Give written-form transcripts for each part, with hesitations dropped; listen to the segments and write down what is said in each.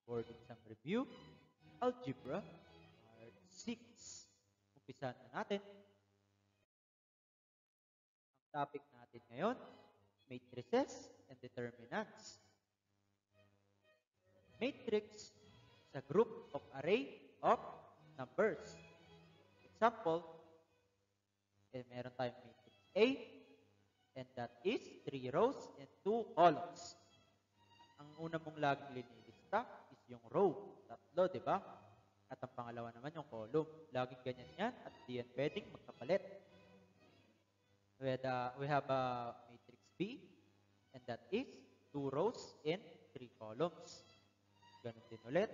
Board exam review, algebra, part 6. Umpisahan na natin. Ang topic natin ngayon, matrices and determinants. Matrix is a group of array of numbers. Example, meron tayong matrix A, and that is 3 rows and 2 columns. Ang una mong laging linilista is yung row, tatlo, di ba? At ang pangalawa naman yung column. Laging ganyan yan at di yan pwedeng magkapalit. We have a matrix B, and that is 2 rows and 3 columns. Ganun din ulit.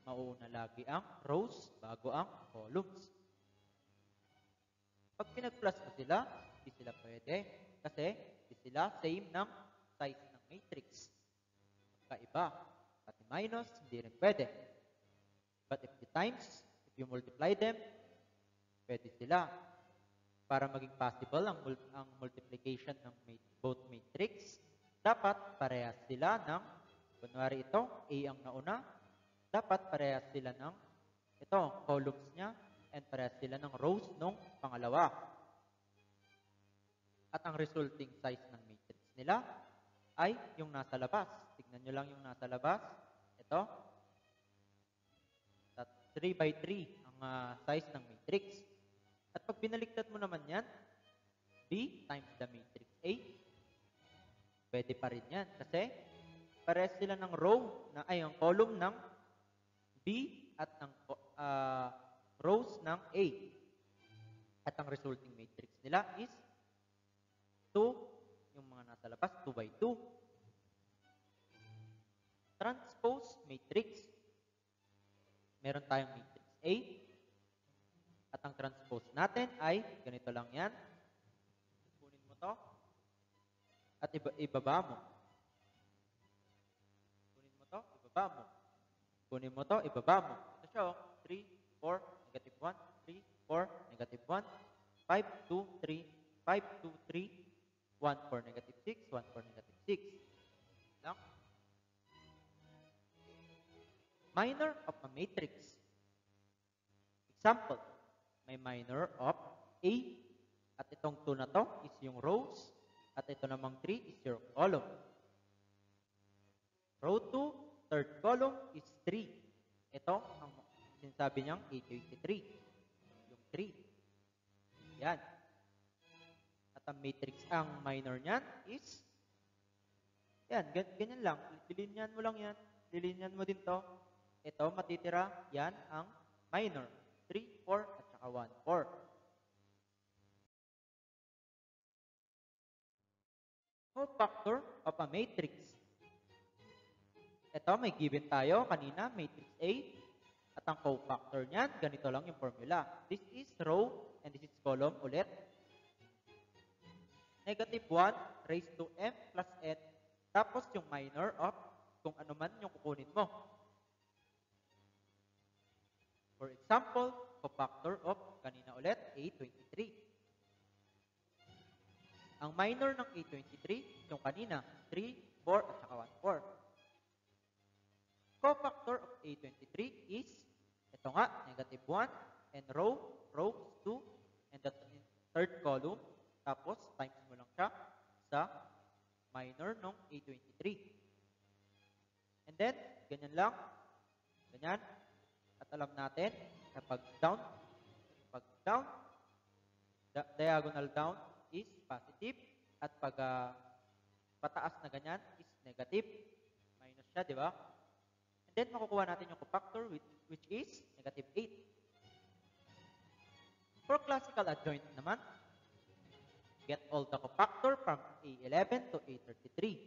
Mauuna lagi ang rows bago ang columns. Pag pinag-plus mo sila, hindi sila pwede. Kasi hindi sila same ng size ng matrix. Magkaiba. Pati minus, hindi rin pwede. But if you times, if you multiply them, pwede sila. Para maging possible ang multiplication ng both matrix, dapat parehas sila ng, kunwari ito, A ang nauna, dapat parehas sila ng, ito, columns niya, and parehas sila ng rows nung pangalawa. At ang resulting size ng matrix nila ay yung nasa labas. Tignan nyo lang yung nasa labas. Ito. 3 by 3 ang size ng matrix. At pag binaliktad mo naman yan, B times the matrix A, pwede pa rin yan. Kasi parehas sila ng row, ang column ng B at ang rows ng A. At ang resulting matrix nila is 2, yung mga nasa labas, 2 by 2. Transpose matrix. Meron tayong matrix A. At ang transpose natin ay, ganito lang yan. Kunin mo to. At ibaba mo. Kunin mo to, ibaba mo. Kunin mo to, ibaba mo. Ito siya, 3, 4, negative 1, 3, 4, negative 1, 5, 2, 3, 5, 2, 3, 1, 4, negative 6, 1, 4, negative 6. Lang. Minor of a matrix. Example, may minor of A, at itong 2 na to is yung rows, at ito namang 3 is your column. Row 2, third column is 3. Ito, ang sinasabi niyang 823. Yung 3. Yan. At ang matrix, ang minor niyan is, yan, ganyan lang. Lilinyan mo lang yan. Lilinyan mo din to. Ito, matitira, yan ang minor. 3, 4, at saka 1, 4. Cofactor of a matrix. Ito, may given tayo kanina, matrix A. At ang cofactor niyan, ganito lang yung formula. This is row, and this is column ulit. Negative 1 raised to m plus n. Tapos yung minor of kung ano man yung kukunin mo. For example, cofactor of, kanina ulit, A23. Ang minor ng A23, yung kanina, 3, 4, at saka 1, 4. Cofactor of A23 is, ito nga, negative 1, and rows 2, and that's in third column, tapos times mo lang siya sa minor ng A23. And then, ganyan lang, ganyan. At alam natin, kapag down, diagonal down is positive, at pag pataas na ganyan is negative, minus siya, di ba? And then, makukuha natin yung cofactor, which is negative 8. For classical adjoint naman, get all the cofactor from A11 to A33.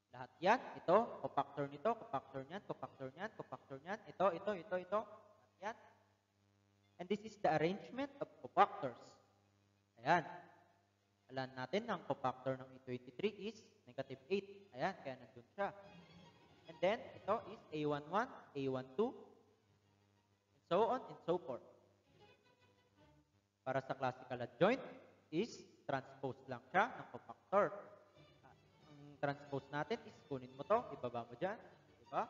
Lahat yan, ito, cofactor nito, cofactor niyan, cofactor niyan, cofactor niyan, ito, lahat yan. And this is the arrangement of cofactors. Ayan. Alam natin ang cofactor ng A23 is negative 8. Ayan, kaya nandun siya. And then, ito is A11, A12, and so on and so forth. Para sa classical adjoint is transpose lang siya ng cofactor. Transpose natin is kunin mo to, ibaba mo dyan, di ba?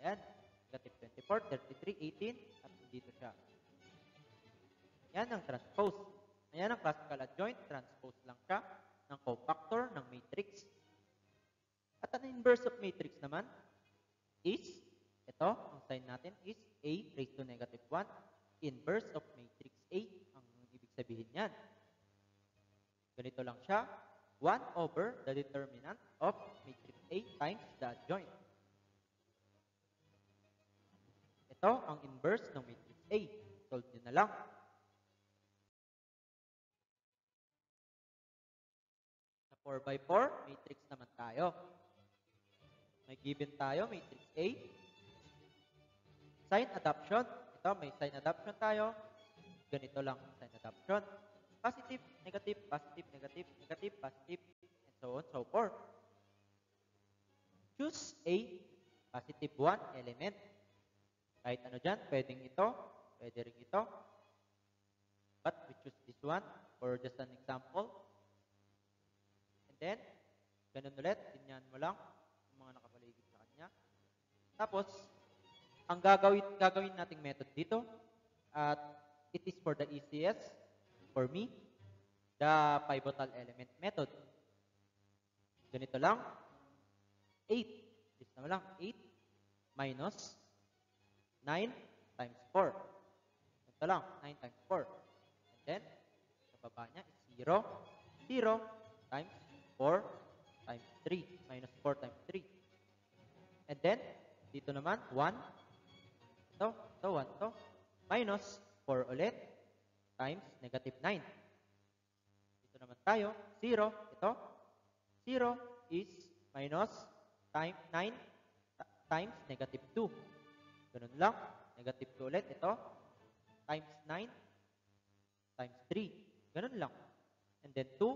Ayan. Negative 24, 33, 18, at dito siya. Yan ang transpose. Ayan ang classical adjoint. Transpose lang siya ng cofactor ng matrix. At ang inverse of matrix naman is, ito, ang sign natin is A raised to negative 1. Inverse of matrix A, ang ibig sabihin yan. Ganito lang siya, 1 over the determinant of matrix A times the adjoint. Ito ang inverse ng matrix A. Solve nyo na lang. Sa 4x4, matrix naman tayo. May given tayo, matrix A. Sign adaption. Ito, may sign adaption tayo. Ganito lang ang sign adaption. Positive, negative, positive, negative, negative, positive, and so on, so forth. Choose a positive 1 element. Kahit ano dyan, pwedeng ito, pwede rin ito. But we choose this one for just an example. And then, ganun ulit, tinyan mo lang yung mga nakapaligid sa kanya. Tapos, ang gagawin nating method dito, at it is for the easiest, for me, the pivotal element method. Ganito lang, 8. List naman lang, 8 minus 9 times 4. Ito lang, 9 times 4. And then, sa baba niya is 0. 0 times 4 times 3. Minus 4 times 3. And then, dito naman, 1. Ito, 1 to. Minus 4 ulit times negative 9. Dito naman tayo, 0. Ito, 0 is minus 9 times negative 2. Ganun lang. Negative 2 ulit. Ito. Times 9 times 3. Ganun lang. And then 2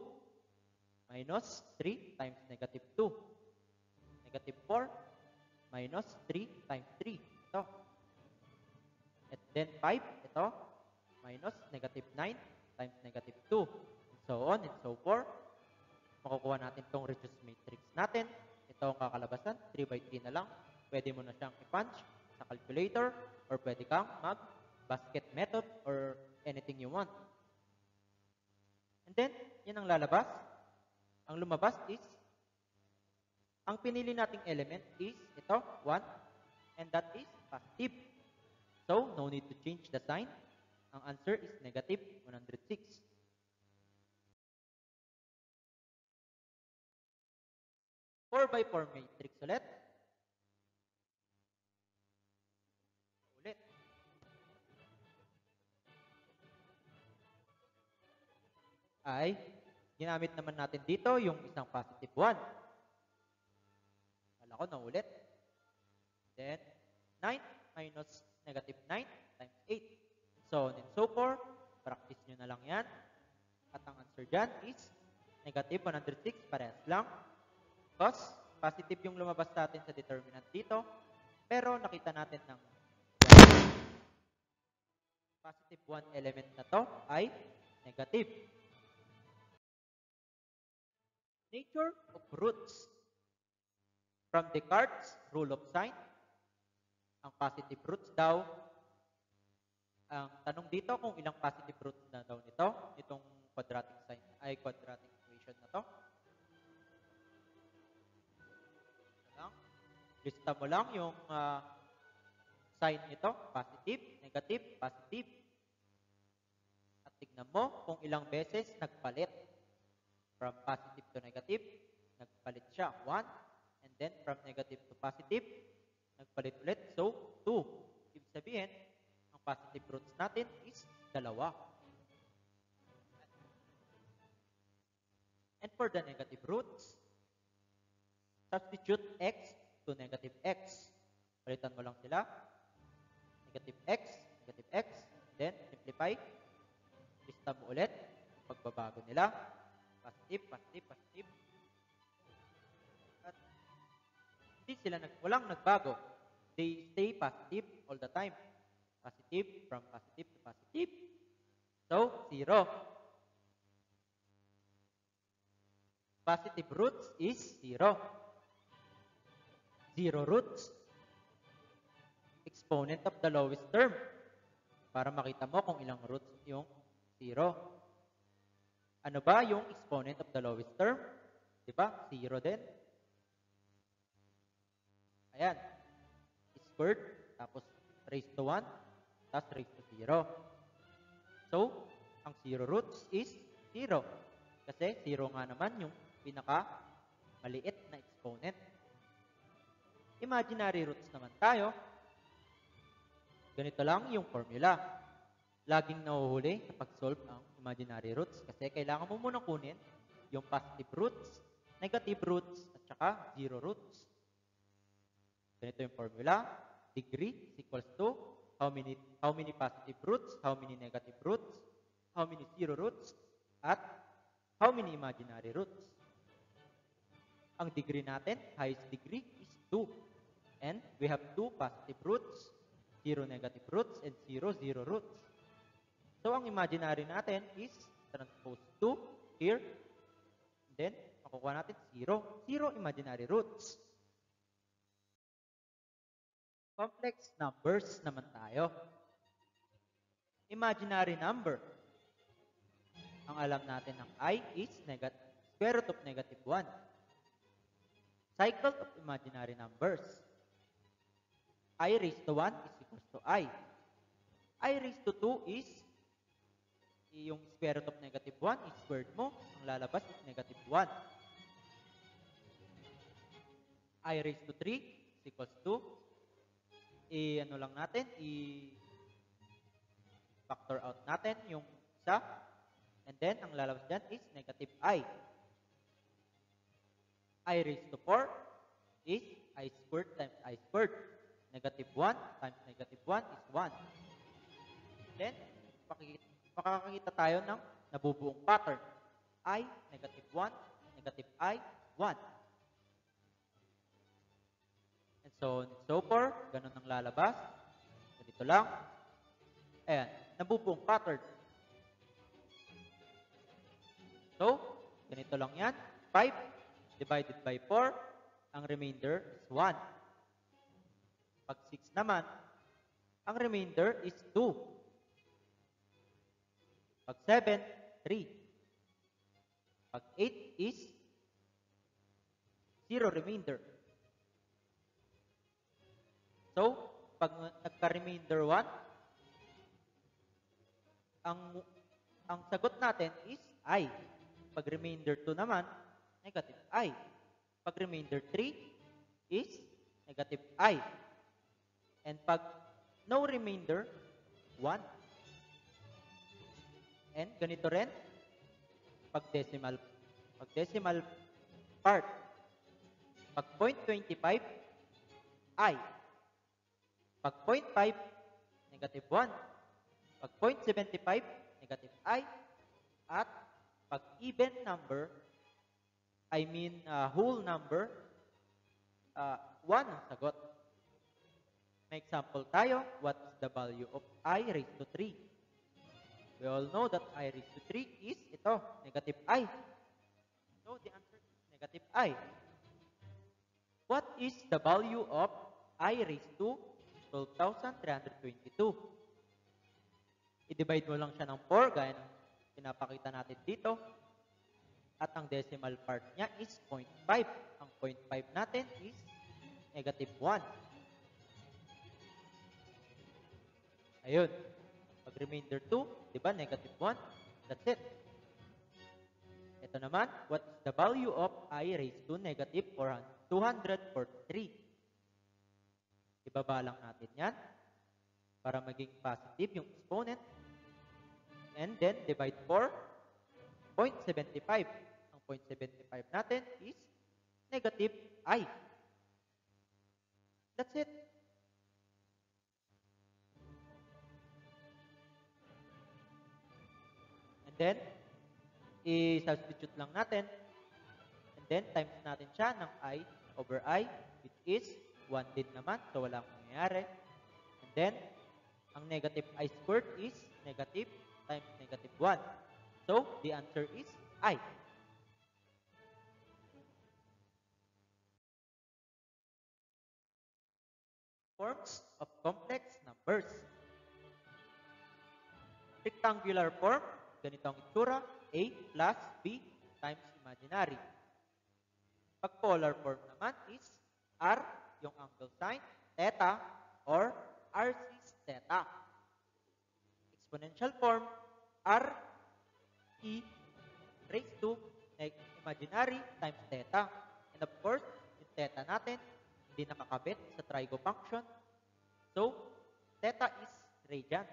minus 3 times negative 2. Negative 4 minus 3 times 3. Ito. And then 5. Ito. Minus negative 9 times negative 2. And so on and so forth. Makukuha natin itong reduced matrix natin. Ito ang kakalabasan. 3 by 3 na lang. Pwede mo na siyang i-punch sa calculator or pwede kang mag-basket method or anything you want. And then, yan ang lalabas. Ang lumabas is, ang pinili nating element is ito, 1, and that is positive. So, no need to change the sign. Ang answer is negative 106. 4x4 matrix ulit. Ay ginamit naman natin dito yung isang positive 1. Kala ko na ulit. Then, 9 minus negative 9 times 8. So on and so forth. Practice nyo na lang yan. At ang answer dyan is negative 106. Parehas lang. Because positive yung lumabas natin sa determinant dito. Pero nakita natin ng positive 1 element na to ay negative. Nature of roots. From Descartes' rule of sign, ang positive roots daw, ang tanong dito kung ilang positive roots na daw nito, itong quadratic sign, ay quadratic equation na to. Lista mo lang yung sign nito, positive, negative, positive. At tignan mo kung ilang beses nagpalit. From positive to negative, nagpalit siya, 1. And then, from negative to positive, nagpalit ulit. So, 2. Ibig sabihin, ang positive roots natin is 2. And for the negative roots, substitute x to negative x. Palitan mo lang sila. Negative x, then simplify. Lista mo ulit. Pagbabago nila. Positive, positive, positive. At hindi sila walang nagbago. They stay positive all the time. Positive, from positive to positive. So, 0. Positive roots is 0. 0 roots. exponent of the lowest term para makita mo kung ilang roots yung 0. Ano ba yung exponent of the lowest term? Di ba? 0 din. Ayan. Squared, tapos raised to 1, tapos raised to 0. So, ang 0 roots is 0. Kasi 0 nga naman yung pinaka maliit na exponent. Imaginary roots naman tayo. Ganito lang yung formula. Laging nahuhuli sa pag-solve ang imaginary roots kasi kailangan mo munang kunin yung positive roots, negative roots, at saka 0 roots. Ganito yung formula. Degree is equals to how many positive roots, how many negative roots, how many 0 roots, at how many imaginary roots. Ang degree natin, highest degree, is 2. And we have 2 positive roots, 0 negative roots, and 0 roots. So, ang imaginary natin is transpose 2 here. And then, makukuha natin 0. 0 imaginary roots. Complex numbers naman tayo. Imaginary number. Ang alam natin ng I is square root of negative 1. Cycle of imaginary numbers. I raised to 1 is equals to I. I raised to 2 is yung square root of negative 1 is squared mo. Ang lalabas is negative 1. I raised to 3 is equals to ano lang natin, factor out natin yung isa. And then, ang lalabas dyan is negative I. I raised to 4 is I squared times I squared. Negative 1 times negative 1 is 1. Then, makakakita tayo ng nabubuong pattern. I, negative 1, negative I, 1. And so on and so forth. Ganun ang lalabas. Ganito lang. Ayan, nabubuong pattern. So, ganito lang yan. 5 divided by 4, ang remainder is 1. Pag 6 naman, ang remainder is 2. Pag 7, 3. Pag 8 is 0 remainder. So, pag nagka-remainder 1, ang sagot natin is I. Pag remainder 2 naman, negative I. Pag remainder 3 is negative I. And pag no remainder, 1. And ganito rin, pag decimal part. Pag 0.25, I. Pag 0.5, negative 1. Pag 0.75, negative I. At pag even number, I mean whole number, 1 ang sagot. May example tayo. What is the value of I raised to 3? We all know that I raised to 3 is ito, negative I. So the answer is negative I. What is the value of I raised to 12,322? I-divide mo lang siya ng 4, gaya ng pinapakita natin dito. At ang decimal part niya is 0.5. Ang 0.5 natin is negative 1. Ayun. Pag remainder 2, di ba, negative 1. That's it. Ito naman, what is the value of I raised to negative 243? Ibaba lang natin yan para maging positive yung exponent. And then, divide 4, 0.75. Ang 0.75 natin is negative I. That's it. And then, i-substitute lang natin. And then, times natin siya ng I over I, which is 1 din naman. So, walang mangyayari. And then, ang negative I squared is negative times negative 1. So, the answer is I. Forms of complex numbers. Rectangular form, ganito ang itsura, A plus B times imaginary. Pag polar form naman is R, yung angle sign, theta, or RC theta. Exponential form, R E raised to imaginary times theta. And of course, yung theta natin, hindi nakakabit sa trigo function. So, theta is radian.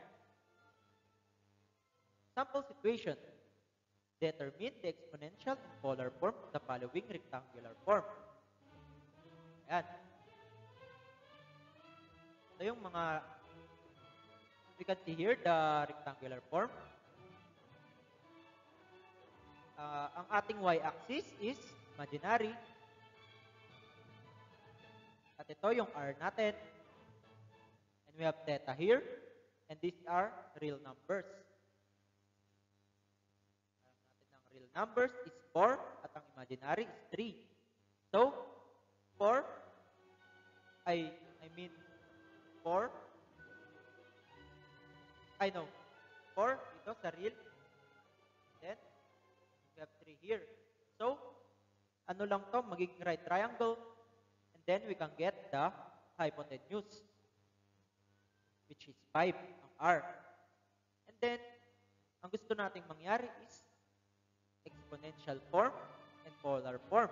Sample situation. Determine the exponential in polar form of the following rectangular form. Ayan. So, yung mga, we can see here the rectangular form. Ang ating y-axis is imaginary. At ito yung r natin. And we have theta here. And these are real numbers. Alam natin ang real numbers is 4 at ang imaginary is 3. So, 4, I mean 4, I know, 4 ito sa real. Then, we have 3 here. So, ano lang to, magiging right triangle. And then, we can get the hypotenuse, which is 5, ang R. And then, ang gusto nating mangyari is exponential form and polar form.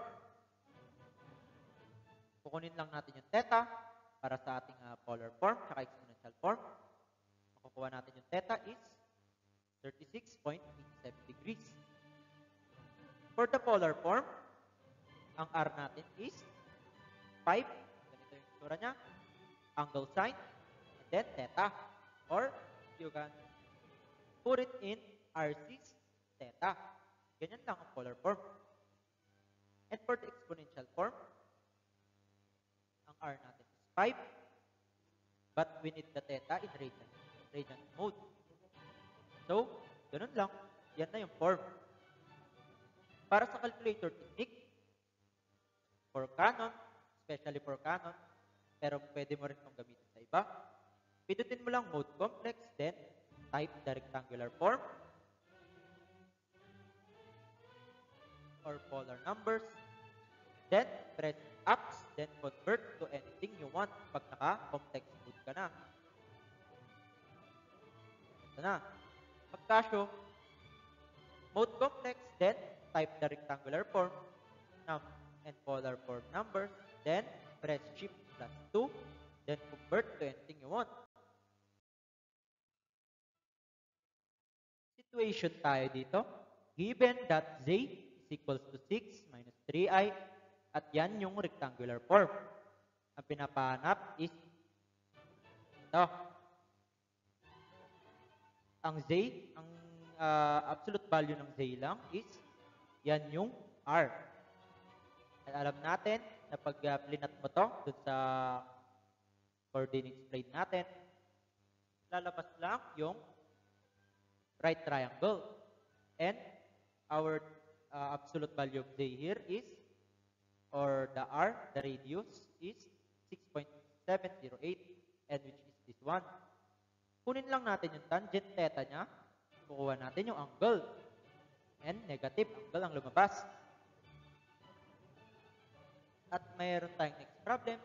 Kukunin lang natin yung theta para sa ating polar form at exponential form. Makukuha natin yung theta is 36.87 degrees. For the polar form, ang R natin is 5. Ganito yung itsura niya. Angle sign, and then theta. Or you can put it in R6 theta. Ganyan lang ang polar form. And for the exponential form, ang R natin is 5. But we need the theta in radian mode. So, ganun lang. Yan na yung form. Para sa calculator technique, for Canon, especially for Canon, pero pwede mo rin itong gamitin sa iba, pindutin mo lang mode complex, then type the rectangular form or polar numbers, then press apps, then convert to anything you want pag naka-complex mode ka na. Ito na. Pagkasyo, mode complex, then type the rectangular form and polar form numbers, then press shift plus 2, then convert to anything you want. Situation tayo dito. Given that z is equals to 6 minus 3i, at yan yung rectangular form. Ang pinapahanap is ito. Ang z, ang absolute value ng z lang is yan yung r. At alam natin na pag plinat mo to dun sa coordinates plane natin, lalabas lang yung right triangle. And our absolute value of z here is, or the r, the radius, is 6.708, and which is this one. Kunin lang natin yung tangent theta niya, kukuha natin yung angle. And negative angle ang lumabas. At mayroon tayong next problem.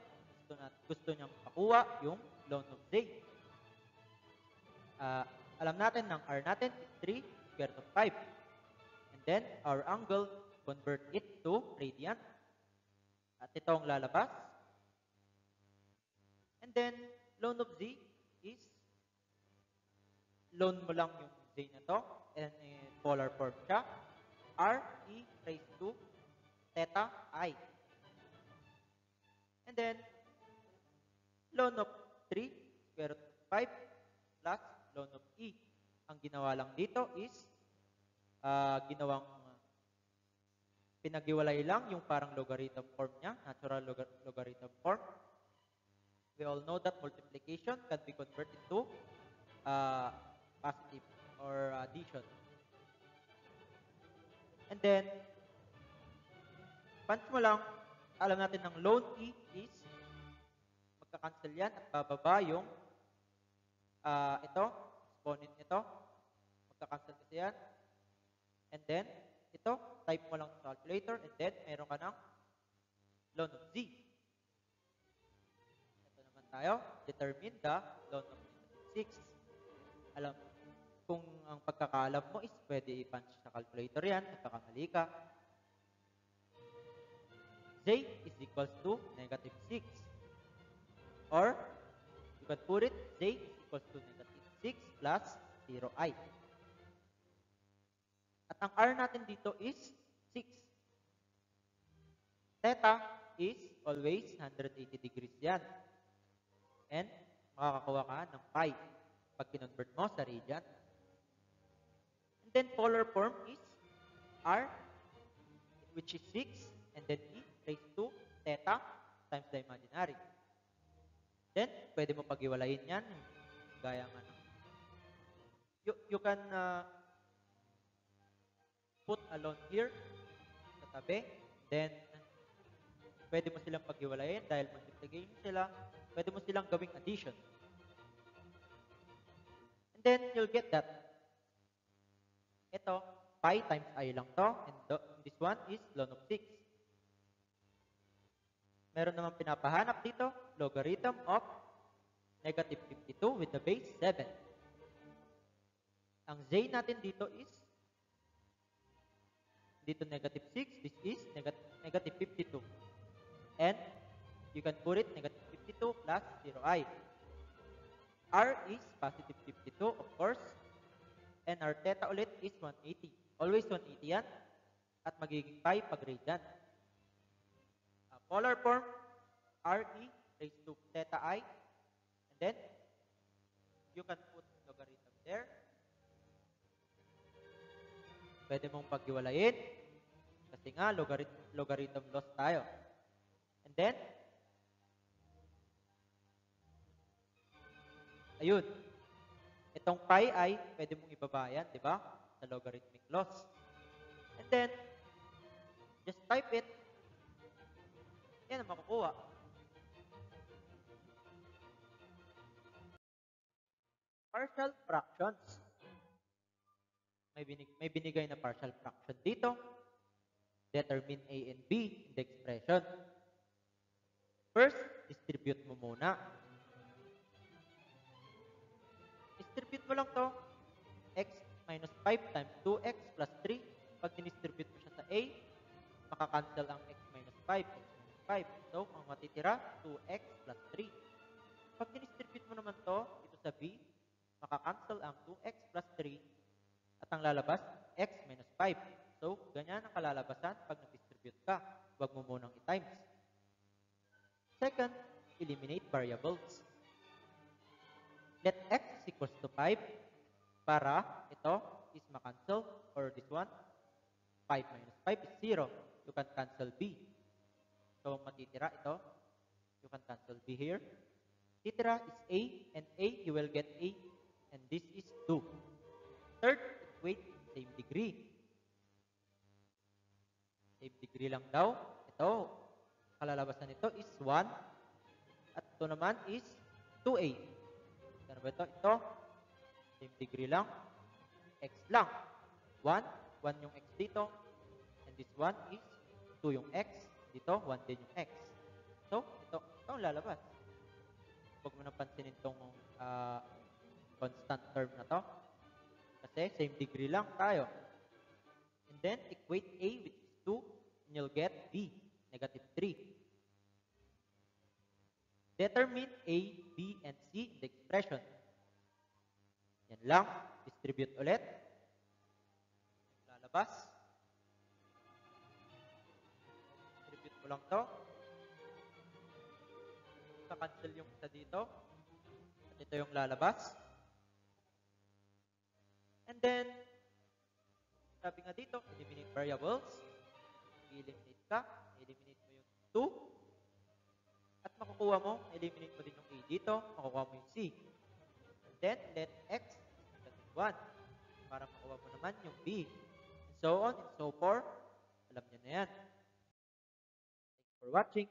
Gusto niyang makuha yung ln of z. Alam natin ng r natin is 3 square root of 5. And then, our angle, convert it to radian. At ito ang lalabas. And then, ln of z is, ln mo lang yung z na to, and polar form siya, r e raised to theta I. And then, ln of 3 square root of 5 plus ln of e. Ang ginawa lang dito is, pinag-iwalay lang yung parang logarithm form niya, natural logarithm form. We all know that multiplication can be converted to positive or addition. And then, punch mo lang, alam natin ng ln e is, magka-cancel yan at bababa yung ito, exponent nito. Magka-cancel kasi yan. And then, ito, type mo lang sa calculator and then meron ka ng ln of z. Ito naman tayo, determine the ln of -6. Alam, kung ang pagkakaalam mo is pwede i-punch sa calculator yan, nagkakamali ka. Z is equals to -6. Or, you can put it, Z is equals to -6 plus 0i. At ang R natin dito is 6. Theta is always 180 degrees yan. And makakakuha ka ng pi pag kinonvert mo sa radian. And then polar form is R, which is 6, and then E raised to theta times the imaginary. Then, pwede mo pag-iwalayin yan. Gaya nga ng you can put a ln here sa tabi. Then, pwede mo silang pag-iwalayin dahil multiplication sila. Pwede mo silang gawing addition. And then, you'll get that. Ito, pi times i lang to. And this one is ln of 6. Meron naman pinapahanap dito, logarithm of -52 with the base 7. Ang z natin dito is dito -6, this is -52. And you can put it -52 plus 0i. R is positive 52, of course. And our theta ulit is 180. Always 180 yan. At magiging pi pag radian. Polar form, RE raised to theta I. And then, you can put logarithm there. Pwede mong pag-iwalayin. Kasi nga, logarithm loss tayo. And then, ayun. Itong pi I, pwede mong ibabayan, di ba? Sa logarithmic loss. And then, just type it. Yan ang makukuha. Partial fractions. May binigay na partial fraction dito. Determine A and B in the expression. First, distribute mo muna. Distribute mo lang to. X minus 5 times 2x plus 3. Pag dinistribute mo siya sa A, makakancel ang x minus 5, x minus 5. So, ang matitira, 2x plus 3. Pag dinistribute mo naman to, dito sa B, makakancel ang 2x plus 3 at ang lalabas, x minus 5. So, ganyan ang kalalabasan pag nag-distribute ka. Huwag mo munang i-times. Second, eliminate variables. Let x is equals to 5 para ito is makancel or this one, 5 minus 5 is 0. You can cancel B. So, matitira ito. You can cancel B here. Titira is A, and A, you will get A, and this is 2. Third, equate same degree. Same degree lang daw. Ito, kalalabasan nito is 1, at ito naman is 2A. Ano ba ito? Ito, same degree lang. X lang. 1 yung X dito, and this one is 2 yung X. Dito, 1 din yung X. So, ito ang lalabas. Huwag mo nang pansinin itong constant term na to. Kasi same degree lang tayo. And then, equate A which is 2, and you'll get B, -3. Determine A, B, and C in the expression. Yan lang. Distribute ulit. Lalabas. Distribute mo lang to. Cancel yung isa dito. At ito yung lalabas. And then, sabi nga dito, eliminate variables. I-eliminate ka. I-eliminate mo yung 2. At makukuha mo, eliminate mo din yung A dito. Makukuha mo yung C. And then, let X is 1. Para makuha mo naman yung B. And so on and so forth. Alam niyo na yan. Thanks for watching.